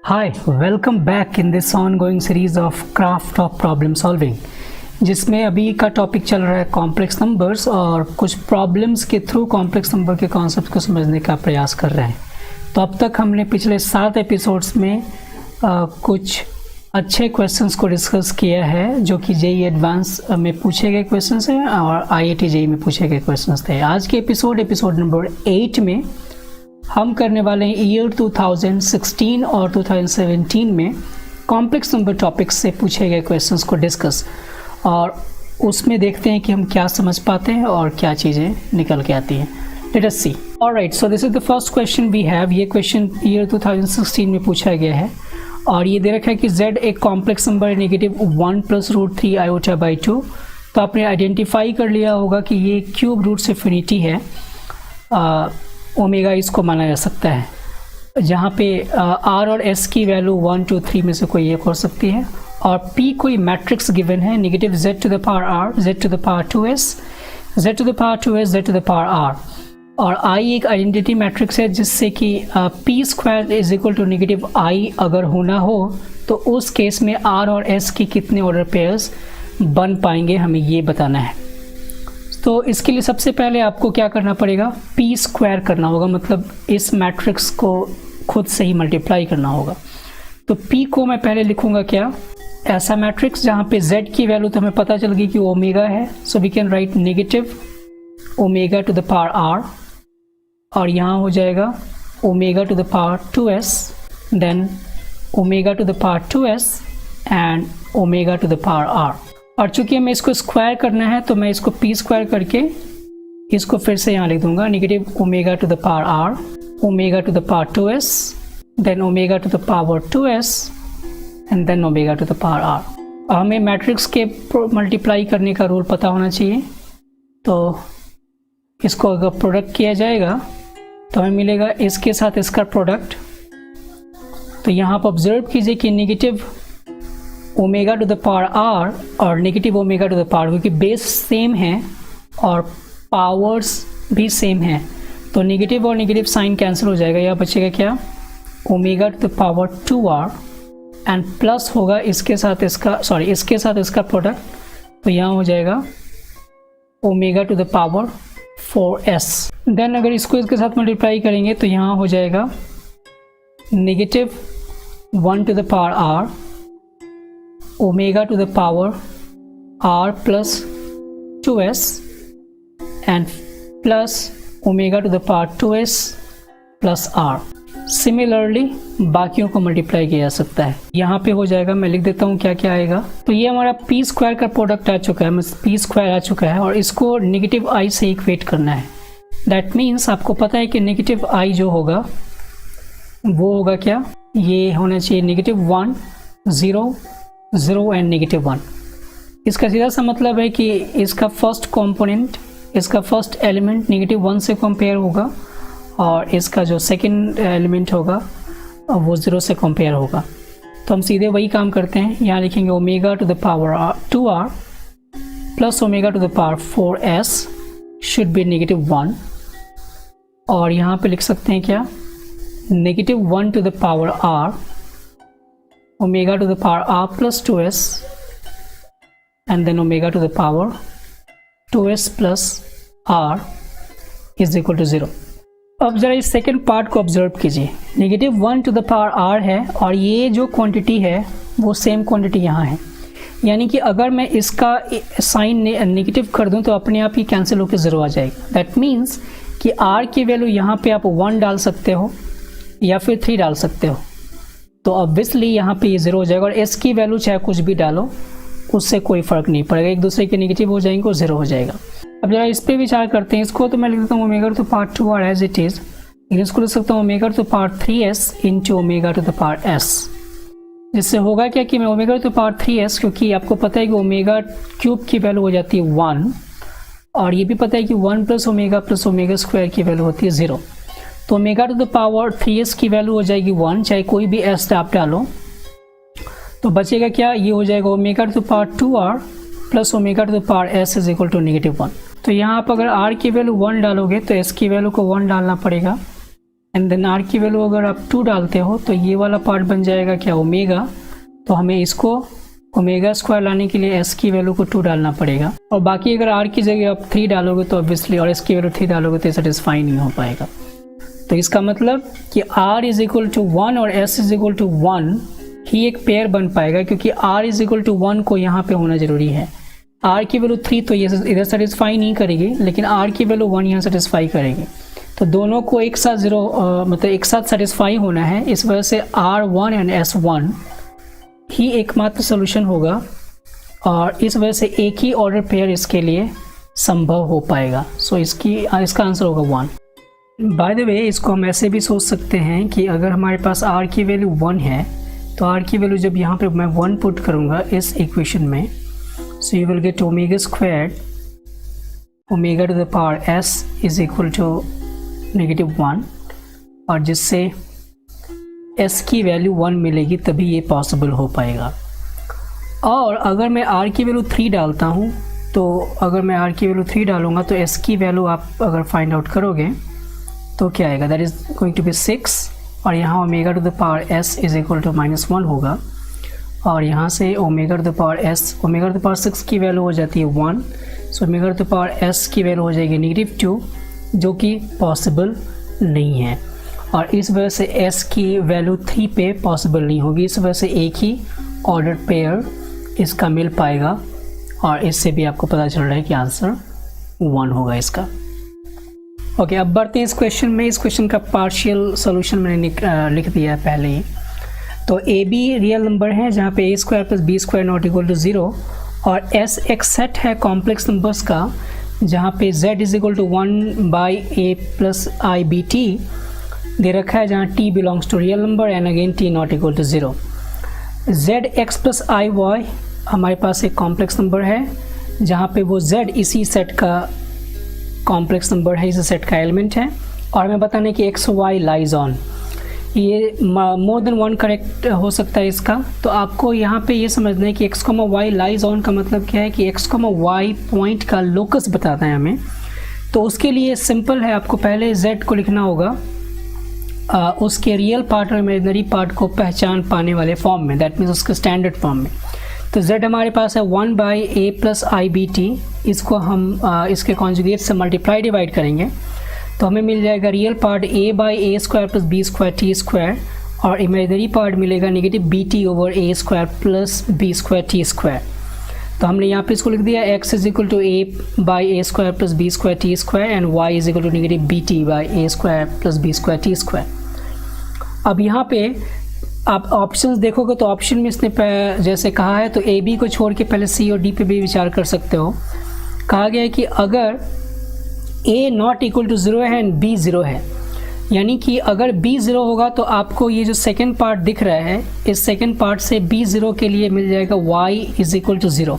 Hi, welcome back in this ongoing series of craft of problem solving, जिसमें अभी का topic चल रहा है कॉम्प्लेक्स नंबर्स और कुछ प्रॉब्लम्स के थ्रू कॉम्प्लेक्स नंबर के कॉन्सेप्ट को समझने का प्रयास कर रहे हैं। तो अब तक हमने पिछले 7 एपिसोड्स में कुछ अच्छे क्वेश्चंस को डिस्कस किया है जो कि जेईई एडवांस में पूछे गए क्वेश्चंस हैं और आईआईटी जेईई में पूछे गए क्वेश्चंस थे। आज के एपिसोड नंबर 8 में हम करने वाले हैं ईयर 2016 और 2017 में कॉम्प्लेक्स नंबर टॉपिक्स से पूछे गए क्वेश्चंस को डिस्कस और उसमें देखते हैं कि हम क्या समझ पाते हैं और क्या चीज़ें निकल के आती हैं। Let us see. Alright, so this is the first question we have. ये क्वेश्चन ईयर 2016 में पूछा गया है और ये दे रखा है कि z एक कॉम्प्लेक्स नंबर है -1 + √3 आयोटा बाई 2। तो आपने आइडेंटिफाई कर लिया होगा कि ये क्यूब रूट से इन्फिनिटी है। ओमेगा इसको माना जा सकता है जहाँ पे r और s की वैल्यू 1 2 3 में से कोई एक हो सकती है और p कोई मैट्रिक्स गिवन है -z to the power r, z to the power 2s, z to the power 2s, z to the power r और i एक आइडेंटिटी मैट्रिक्स है जिससे कि p² = -i अगर होना हो तो उस केस में r और s की कितने ऑर्डर पेयर्स बन पाएंगे हमें ये बताना है। तो इसके लिए सबसे पहले आपको क्या करना पड़ेगा, p² करना होगा, मतलब इस मैट्रिक्स को खुद से ही मल्टीप्लाई करना होगा। तो p को मैं पहले लिखूंगा क्या, ऐसा मैट्रिक्स जहाँ पे z की वैल्यू तो हमें पता चल गई कि ओमेगा है, so we can write -omega to the power r और यहाँ हो जाएगा omega to the power 2s, then omega to the power 2s and omega to the power r। और चूंकि हमें इसको स्क्वायर करना है तो मैं इसको p² करके इसको फिर से यहाँ लिख दूंगा -omega to the power r, omega to the power 2s, then omega to the power 2s and then omega to the power r। हमें मैट्रिक्स के मल्टीप्लाई करने का रूल पता होना चाहिए। तो इसको अगर प्रोडक्ट किया जाएगा तो हमें मिलेगा इसके साथ इसका प्रोडक्ट। तो यहाँ पर ऑब्जर्व कीजिए कि omega to the power r और ओमेगा टू द पावर, क्योंकि बेस सेम है और पावर्स भी सेम है तो नेगेटिव और नेगेटिव साइन कैंसिल हो जाएगा। यहाँ बचेगा क्या, omega to the power 2r and plus होगा इसके साथ इसका प्रोडक्ट। तो यहाँ हो जाएगा omega to the power 4s। Then अगर इसको इसके साथ मल्टीप्लाई करेंगे तो यहाँ हो जाएगा -1 to the power r, omega to the power r plus 2s and plus omega to the power 2s plus r। Similarly बाकियों को मल्टीप्लाई किया जा सकता है। यहाँ पे हो जाएगा, मैं लिख देता हूँ क्या क्या आएगा। तो ये हमारा p² का प्रोडक्ट आ चुका है, p² आ चुका है और इसको -i से इक्वेट करना है। दैट मीन्स आपको पता है कि -i जो होगा वो होगा क्या, ये होना चाहिए -1 0 0 एंड -1। इसका सीधा सा मतलब है कि इसका फर्स्ट कंपोनेंट, इसका फर्स्ट एलिमेंट -1 से कंपेयर होगा और इसका जो सेकंड एलिमेंट होगा वो 0 से कंपेयर होगा। तो हम सीधे वही काम करते हैं, यहाँ लिखेंगे omega to the power 2r plus omega to the power 4s should be -1 और यहाँ पे लिख सकते हैं क्या, -1 to the power r, omega to the power r plus 2s and then omega to the power 2s plus r is equal to 0। अब जरा इस सेकेंड पार्ट को ऑब्जर्व कीजिए, -1 टू द पावर r है और ये जो क्वांटिटी है वो सेम क्वांटिटी यहाँ है, यानी कि अगर मैं इसका साइन नेगेटिव कर दूँ तो अपने आप ही कैंसिल होकर 0 आ जाएगा। दैट मीन्स कि r की वैल्यू यहाँ पे आप 1 डाल सकते हो या फिर 3 डाल सकते हो, तो ऑब्वियसली यहाँ पे ये 0 हो जाएगा और s की वैल्यू चाहे कुछ भी डालो उससे कोई फ़र्क नहीं पड़ेगा, एक दूसरे के नेगेटिव हो जाएंगे और 0 हो जाएगा। अब जरा इस पे विचार करते हैं। इसको तो मैं लिख देता हूँ omega to the power 2r as it is, लेकिन इसको लिख सकता हूँ omega to the power 3s into omega to the power s। जिससे होगा क्या कि मैं omega to the power 3s, क्योंकि आपको पता है कि ओमेगा क्यूब की वैल्यू हो जाती है 1 और ये भी पता है कि 1 + ओमेगा स्क्वायर की वैल्यू होती है 0। तो omega to the power 3s की वैल्यू हो जाएगी 1, चाहे कोई भी s आप डालो। तो बचेगा क्या, ये हो जाएगा omega to the power 2r plus omega to the power s is equal to -1। तो यहाँ आप अगर r की वैल्यू 1 डालोगे तो s की वैल्यू को 1 डालना पड़ेगा एंड देन आर की वैल्यू अगर आप 2 डालते हो तो ये वाला पार्ट बन जाएगा क्या, ओमेगा। तो हमें इसको ओमेगा स्क्वायर लाने के लिए एस की वैल्यू को 2 डालना पड़ेगा, और बाकी अगर आर की जगह आप 3 डालोगे तो ऑब्वियसली, और एस की वैल्यू 3 डालोगे तो सेटिस्फाई नहीं हो पाएगा। तो इसका मतलब कि r इज इक्वल टू 1 और s इज इक्वल टू 1 ही एक पेयर बन पाएगा, क्योंकि r इज इक्वल टू 1 को यहाँ पे होना जरूरी है। r की वैल्यू 3 तो ये इधर सेटिस्फाई नहीं करेगी, लेकिन r की वैल्यू 1 यहाँ सेटिस्फाई करेगी। तो दोनों को एक साथ मतलब एक साथ सेटिस्फाई होना है, इस वजह से r1 एंड s1 ही एकमात्र सोल्यूशन होगा, और इस वजह से एक ही ऑर्डर पेयर इसके लिए संभव हो पाएगा। सो इसका आंसर होगा 1। बाय द वे, इसको हम ऐसे भी सोच सकते हैं कि अगर हमारे पास r की वैल्यू 1 है तो r की वैल्यू जब यहाँ पे मैं 1 पुट करूँगा इस इक्वेशन में, so you will get omega squared omega to the power s is equal to -1, और जिससे s की वैल्यू 1 मिलेगी तभी ये पॉसिबल हो पाएगा। और अगर मैं r की वैल्यू 3 डालता हूँ, तो अगर मैं r की वैल्यू 3 डालूँगा तो s की वैल्यू आप अगर फाइंड आउट करोगे तो क्या आएगा, that is going to be 6, और यहाँ omega to the power s is equal to -1 होगा, और यहाँ से omega to the power s, omega to the power 6 की वैल्यू हो जाती है 1, so omega to the power s की वैल्यू हो जाएगी -2, जो कि पॉसिबल नहीं है, और इस वजह से s की वैल्यू 3 पे पॉसिबल नहीं होगी। इस वजह से एक ही ऑर्डर पेयर इसका मिल पाएगा, और इससे भी आपको पता चल रहा है कि आंसर 1 होगा इसका। ओके, अब बढ़ते हैं इस क्वेश्चन में। इस क्वेश्चन का पार्शियल सॉल्यूशन मैंने लिख दिया है पहले ही। तो ए बी रियल नंबर है जहाँ पे a square plus b square not equal to 0, और एस एक सेट है कॉम्प्लेक्स नंबर्स का जहाँ पे z is equal to 1 by a plus i b t दे रखा है, जहाँ t belongs to real number and again t not equal to 0। z x plus i y हमारे पास एक कॉम्प्लेक्स नंबर है जहाँ पे वो z इसी सेट का कॉम्प्लेक्स नंबर है, इस सेट का एलिमेंट है, और हमें बताने कि एक्स वाई लाइज ऑन, ये मोर देन 1 करेक्ट हो सकता है इसका। तो आपको यहाँ पे ये समझना है कि x comma y lies on का मतलब क्या है कि एक्स कॉमा वाई पॉइंट का लोकस बताता है हमें। तो उसके लिए सिंपल है, आपको पहले z को लिखना होगा उसके रियल पार्ट और इमेजिनरी पार्ट को पहचान पाने वाले फॉर्म में, दैट मीन्स उसके स्टैंडर्ड फॉर्म में। तो z हमारे पास है 1 by a plus i b t, इसको हम इसके कॉन्जुगेट से मल्टीप्लाई डिवाइड करेंगे तो हमें मिल जाएगा real part a by a square plus b square t square, और इमेजिनरी पार्ट मिलेगा negative b t over a square plus b square t square. तो हमने यहाँ पे इसको लिख दिया x is equal to a by a square plus b square t square and y is equal to negative b t by a square plus b square t square. अब यहाँ पे आप ऑप्शंस देखोगे तो ऑप्शन में इसने जैसे कहा है तो ए बी को छोड़ के पहले सी और डी पे भी विचार कर सकते हो। कहा गया है कि अगर a नॉट इक्वल टू 0 है एंड b 0 है, यानी कि अगर b 0 होगा तो आपको ये जो सेकंड पार्ट दिख रहा है इस सेकंड पार्ट से b 0 के लिए मिल जाएगा y is equal to 0,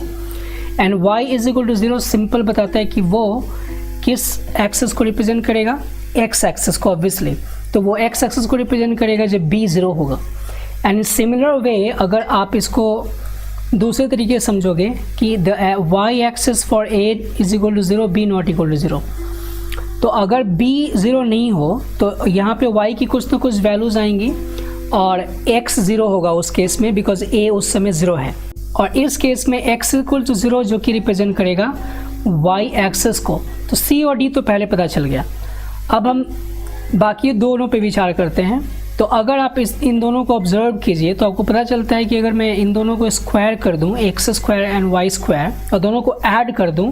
and y is equal to 0 simple बताता है कि वो किस एक्सेस को रिप्रेजेंट करेगा, x एक्सेस को ऑब्वियसली। तो वो x एक्सेस को रिप्रेजेंट करेगा जब b 0 होगा। एंड सिमिलर वे अगर आप इसको दूसरे तरीके से समझोगे कि the y axis for a is equal to 0, b not equal to 0, तो अगर b 0 नहीं हो तो यहाँ पे y की कुछ ना कुछ वैल्यूज आएंगी और x 0 होगा उस केस में, बिकॉज a उस समय 0 है, और इस केस में x इक्वल टू 0 जो कि रिप्रेजेंट करेगा y एक्सेस को। तो c और d तो पहले पता चल गया। अब हम बाकी दोनों पे विचार करते हैं। तो अगर आप इन दोनों को ऑब्जर्व कीजिए तो आपको पता चलता है कि अगर मैं इन दोनों को स्क्वायर कर दूं, x square and y square, और दोनों को ऐड कर दूं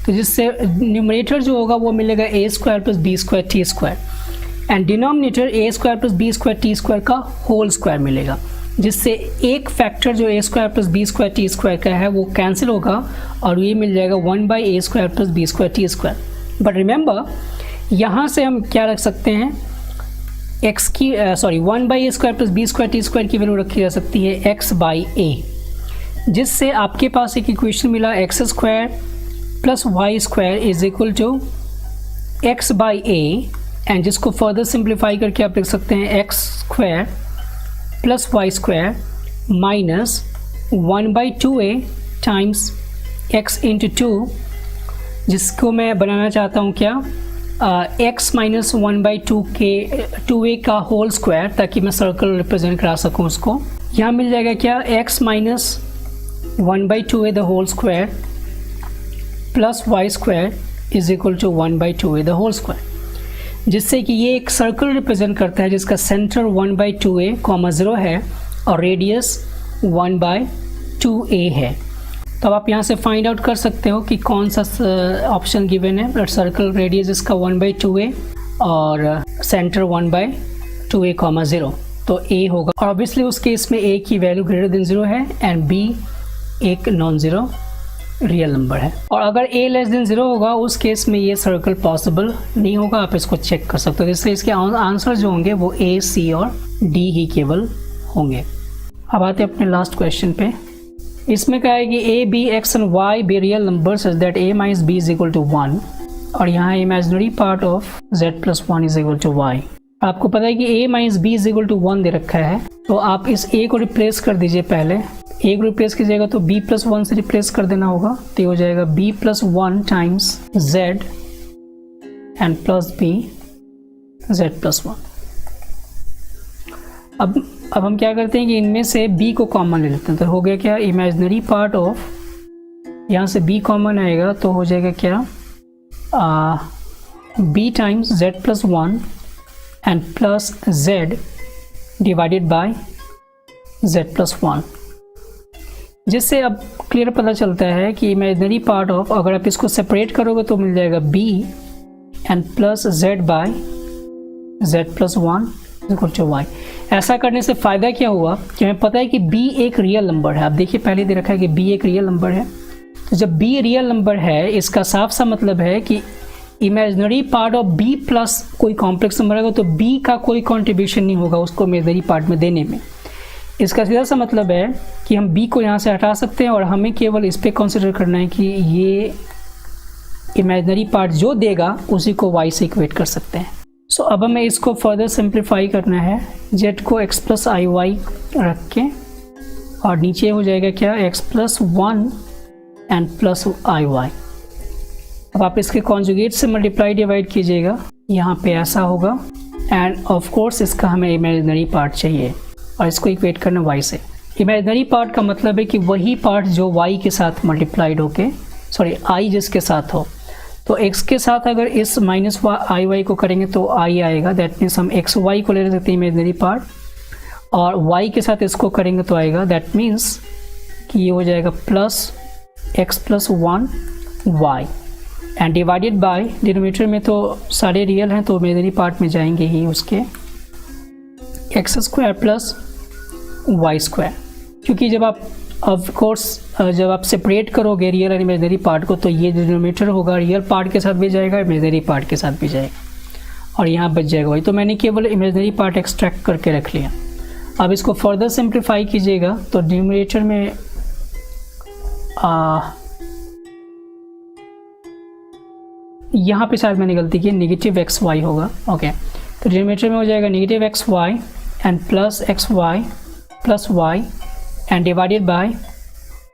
तो जिससे न्यूमरेटर जो होगा वो मिलेगा a square plus b square t square, and denominator a square plus b square t square का होल स्क्वायर मिलेगा, जिससे एक फैक्टर जो a square plus b square t square का है वो कैंसिल होगा और ये मिल जाएगा 1 by a square plus b square t square. But remember यहाँ से हम क्या रख सकते हैं, एक्स की 1 by a square plus b square t square की वैल्यू रखी जा सकती है एक्स बाई ए, जिससे आपके पास एक इक्वेशन मिला x square plus y square is equal to x by a, and जिसको फर्दर सिंप्लीफाई करके आप लिख सकते हैं x square plus y square minus 1 by 2a times x into 2, जिसको मैं बनाना चाहता हूँ क्या x माइनस 1/2a का होल स्क्वायर, ताकि मैं सर्कल रिप्रेजेंट करा सकूं उसको। यहाँ मिल जाएगा क्या, x minus 1/2a the whole square plus y square is equal to 1/2a the whole square, जिससे कि ये एक सर्कल रिप्रेजेंट करता है जिसका सेंटर 1/2a, 0 है और रेडियस 1/2a है। तो अब आप यहाँ से फाइंड आउट कर सकते हो कि कौन सा ऑप्शन गिवन है। बट सर्कल रेडियस इसका 1/2a और सेंटर 1/2a, 0, तो a होगा। और ऑब्वियसली उस केस में a की वैल्यू ग्रेटर देन 0 है एंड b एक नॉन ज़ीरो रियल नंबर है। और अगर a लेस देन 0 होगा उस केस में ये सर्कल पॉसिबल नहीं होगा, आप इसको चेक कर सकते हो। इसलिए इसके आंसर जो होंगे वो a, c और d ही केवल होंगे। अब आते हैं अपने लास्ट क्वेश्चन पे। इसमें कहा है कि a, b, x and y be real number such that a minus b is equal to 1 और यहाँ imaginary part of z plus 1 is equal to y। आपको पता है कि a minus b is equal to 1 दे रखा है, तो आप इस a को रिप्लेस कर दीजिए। पहले a को रिप्लेस कीजिएगा तो b प्लस 1 से रिप्लेस कर देना होगा, तो ये हो जाएगा b plus 1 times z and plus b z plus 1। अब हम क्या करते हैं कि इनमें से b को कॉमन ले लेते हैं, तो हो गया क्या, इमेजिनरी पार्ट ऑफ, यहाँ से b कॉमन आएगा तो हो जाएगा क्या, b times z plus 1 and plus z divided by z plus 1, जिससे अब क्लियर पता चलता है कि इमेजिनरी पार्ट ऑफ, अगर आप इसको सेपरेट करोगे तो मिल जाएगा b and plus z by z plus 1 equal to y। ऐसा करने से फ़ायदा क्या हुआ कि हमें पता है कि b एक रियल नंबर है। आप देखिए पहले दे रखा है कि b एक रियल नंबर है, तो जब b रियल नंबर है इसका साफ सा मतलब है कि imaginary part of b plus कोई कॉम्प्लेक्स नंबर आएगा तो b का कोई कंट्रीब्यूशन नहीं होगा उसको इमेजिनरी पार्ट में देने में। इसका सीधा सा मतलब है कि हम b को यहाँ से हटा सकते हैं और हमें केवल इस पर कंसिडर करना है कि ये इमेजिनरी पार्ट जो देगा उसी को y से इक्वेट कर सकते हैं। सो अब हमें इसको फर्दर सिंप्लीफाई करना है, z को x प्लस आई वाई रख के, और नीचे हो जाएगा क्या, x plus 1 and plus i y. अब आप इसके कॉन्जुगेट से मल्टीप्लाई डिवाइड कीजिएगा, यहाँ पे ऐसा होगा एंड ऑफ कोर्स इसका हमें इमेजिनरी पार्ट चाहिए और इसको इक्वेट करना y से। इमेजिनरी पार्ट का मतलब है कि वही पार्ट जो y के साथ मल्टीप्लाइड होके, सॉरी i जिसके साथ हो, तो x के साथ अगर इस माइनस आई वाई को करेंगे तो i आएगा, दैट मीन्स हम एक्स वाई को ले सकते हैं इमेजिनरी पार्ट, और y के साथ इसको करेंगे तो आएगा, दैट मीन्स कि ये हो जाएगा plus x plus 1 y and divided bye, denominator में तो सारे रियल हैं तो इमेजिनरी पार्ट में जाएंगे ही उसके x square plus y square, क्योंकि जब आप ऑफ कोर्स जब आप सेपरेट करोगे रियल और इमेजिनरी पार्ट को तो ये डिनोमिनेटर होगा रियल पार्ट के साथ भी जाएगा, इमेजिनरी पार्ट के साथ भी जाएगा और यहाँ बच जाएगा वही। तो मैंने केवल इमेजिनरी पार्ट एक्सट्रैक्ट करके रख लिया। अब इसको फर्दर सिंप्लीफाई कीजिएगा तो डिनोमिनेटर में यहाँ पे शायद मैंने गलती की, नेगेटिव एक्स वाई होगा। ओके, तो डिनोमिनेटर में हो जाएगा negative x y and plus x y plus y and divided by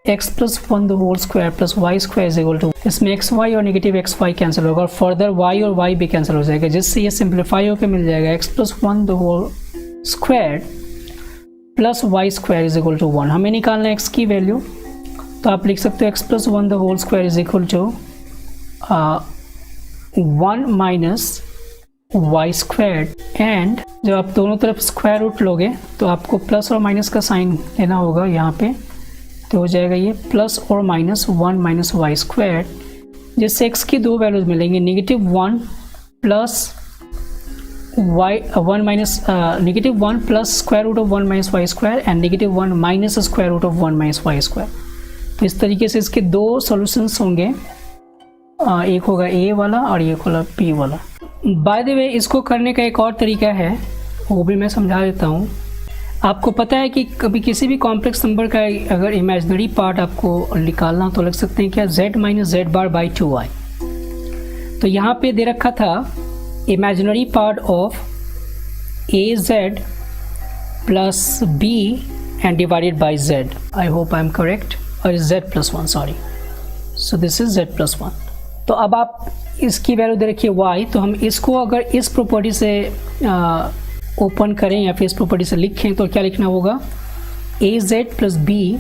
x plus 1 the whole square plus y square is equal to, इसमें एक्स वाई और नेगेटिव एक्स वाई कैंसिल होगा और further y और y भी cancel हो जाएगा, जिससे ये सिंप्लीफाई होकर मिल जाएगा x plus 1 the whole square plus y square is equal to 1। हमें निकालना है x की वैल्यू, तो आप लिख सकते हो x plus 1 the whole square is equal to 1 minus y square, and जब आप दोनों तरफ स्क्वायर रूट लोगे तो आपको प्लस और माइनस का साइन लेना होगा यहाँ पे, तो हो जाएगा ये प्लस और माइनस 1 माइनस वाई स्क्वायर, जिससे x की दो वैल्यूज मिलेंगी, negative 1 plus y 1 minus negative 1 plus square root of 1 minus y square and negative 1 minus square root of 1 minus y square. तो इस तरीके से इसके दो सॉल्यूशंस होंगे, एक होगा a वाला और एक होगा b वाला। बाय द वे इसको करने का एक और तरीका है, वो भी मैं समझा देता हूँ। आपको पता है कि कभी किसी भी कॉम्प्लेक्स नंबर का अगर इमेजिनरी पार्ट आपको निकालना हो तो लिख सकते हैं क्या, z minus Z bar by 2i। तो यहाँ पे दे रखा था imaginary part of a z plus b and divided by z। I hope I am correct, और z plus 1, sorry, so this is z plus 1। तो अब आप इसकी वैल्यू दे रखिए y, तो हम इसको अगर इस प्रॉपर्टी से ओपन करें या फिर इस प्रॉपर्टी से लिखें तो क्या लिखना होगा, az plus b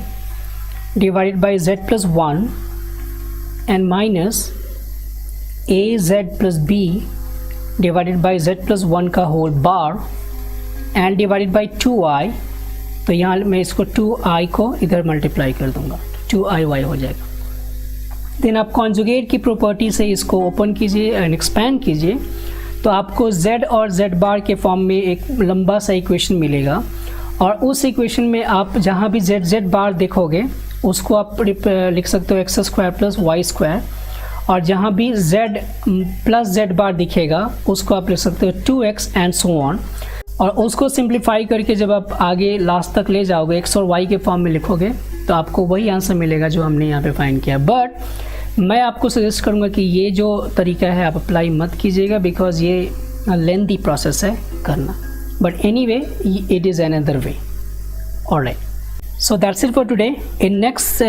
divided by z plus 1 and minus az plus b divided by z plus 1 का whole bar and divided by 2i। तो यहाँ मैं इसको 2i को इधर मल्टीप्लाई कर दूंगा, 2iy हो जाएगा। देन आप कॉन्जुगेट की प्रॉपर्टी से इसको ओपन कीजिए एंड एक्सपैंड कीजिए, तो आपको z और z बार के फॉर्म में एक लंबा सा इक्वेशन मिलेगा, और उस इक्वेशन में आप जहाँ भी z बार देखोगे उसको आप लिख सकते हो x square plus y square, और जहाँ भी z प्लस z बार दिखेगा उसको आप लिख सकते हो 2x एंड सो ऑन। और उसको सिंप्लीफाई करके जब आप आगे लास्ट तक ले जाओगे x और y के फॉर्म में लिखोगे तो आपको वही आंसर मिलेगा जो हमने यहाँ पे फाइंड किया। बट मैं आपको सजेस्ट करूँगा कि ये जो तरीका है आप अप्लाई मत कीजिएगा, बिकॉज ये लेंथी प्रोसेस है करना। But anyway it is another way. Alright, so that's it for today. In next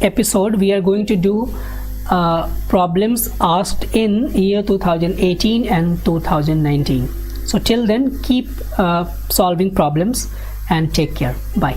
episode we are going to do problems asked in year 2018 and 2019. So till then keep solving problems and take care. Bye.